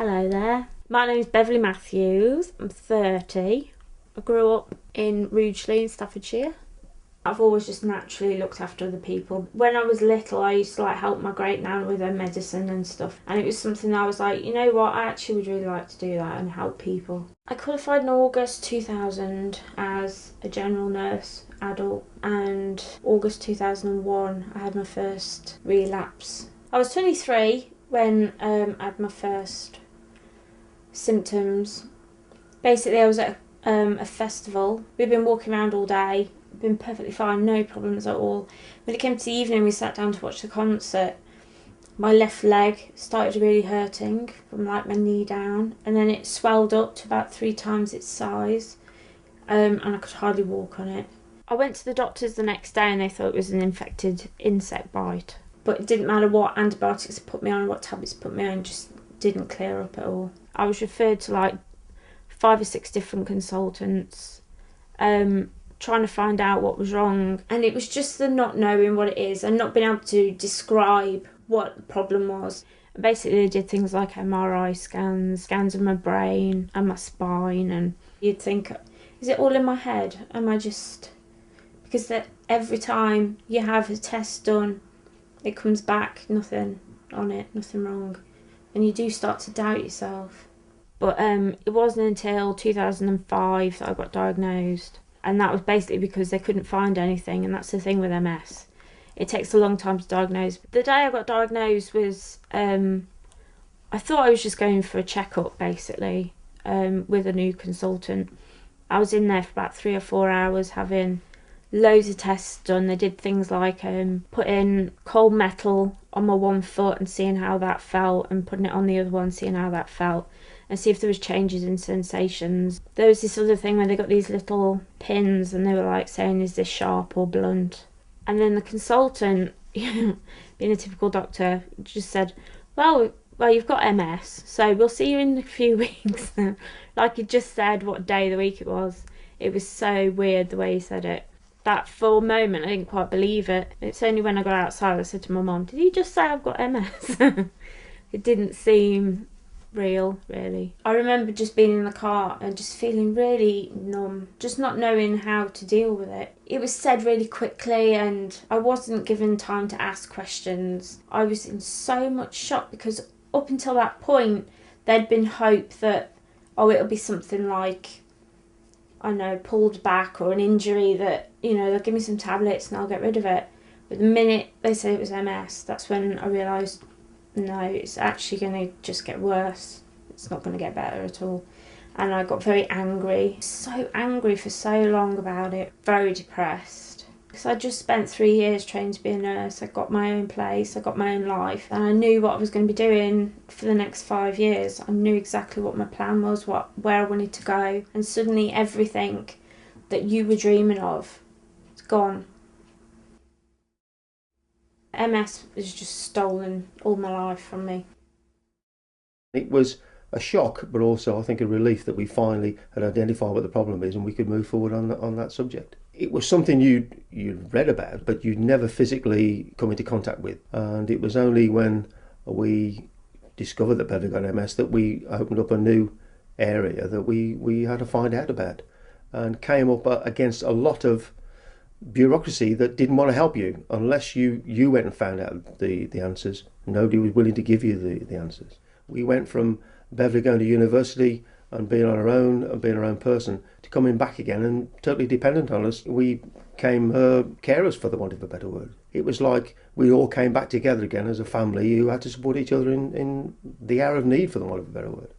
Hello there. My name's Beverley Matthews. I'm 30. I grew up in Rugeley in Staffordshire. I've always just naturally looked after other people. When I was little, I used to help my great nan with her medicine and stuff, and it was something I was like, you know what, I actually would really like to do that and help people. I qualified in August 2000 as a general nurse, adult, and August 2001 I had my first relapse. I was 23 when I had my first symptoms. Basically, I was at a festival. We'd been walking around all day, been perfectly fine, no problems at all. When it came to the evening, we sat down to watch the concert. My left leg started really hurting from my knee down, and then it swelled up to about 3 times its size, and I could hardly walk on it. I went to the doctors the next day and they thought it was an infected insect bite. But it didn't matter what antibiotics put me on, what tablets put me on, just didn't clear up at all. I was referred to 5 or 6 different consultants, trying to find out what was wrong. And it was just the not knowing what it is and not being able to describe what the problem was. And basically they did things like MRI scans of my brain and my spine, and you'd think, is it all in my head? Am I just... Because every time you have a test done, it comes back, nothing on it, nothing wrong. And you do start to doubt yourself. But it wasn't until 2005 that I got diagnosed. And that was basically because they couldn't find anything. And that's the thing with MS. It takes a long time to diagnose. The day I got diagnosed was... I thought I was just going for a checkup, basically, with a new consultant. I was in there for about 3 or 4 hours having loads of tests done. They did things like putting cold metal on my one foot and seeing how that felt, and putting it on the other one, seeing how that felt, and see if there was changes in sensations. There was this other thing where they got these little pins and they were saying, is this sharp or blunt? And then the consultant, being a typical doctor, just said, well, you've got MS, so we'll see you in a few weeks. He just said what day of the week it was. It was so weird the way he said it. That for a moment I didn't quite believe it. It's only when I got outside I said to my mum, did he just say I've got MS? It didn't seem real, really. I remember just being in the car and just feeling really numb, just not knowing how to deal with it. It was said really quickly and I wasn't given time to ask questions. I was in so much shock because up until that point there'd been hope that, it'll be something like, I don't know, pulled back or an injury that, they'll give me some tablets and I'll get rid of it. But the minute they said it was MS, that's when I realised, no, it's actually going to just get worse. It's not going to get better at all. And I got very angry, so angry for so long about it, very depressed. Because I just spent 3 years training to be a nurse. I got my own place, I got my own life, and I knew what I was going to be doing for the next 5 years. I knew exactly what my plan was, where I wanted to go, and suddenly everything that you were dreaming of is gone. MS has just stolen all my life from me. It was a shock, but also I think a relief that we finally had identified what the problem is and we could move forward on that subject. It was something you'd read about, but you'd never physically come into contact with. And it was only when we discovered that Beverley got MS that we opened up a new area that we had to find out about, and came up against a lot of bureaucracy that didn't want to help you unless you went and found out the answers. Nobody was willing to give you the answers. We went from Beverley going to university and being on our own and being our own person to coming back again and totally dependent on us. We became carers, for the want of a better word. It was like we all came back together again as a family who had to support each other in the hour of need, for the want of a better word.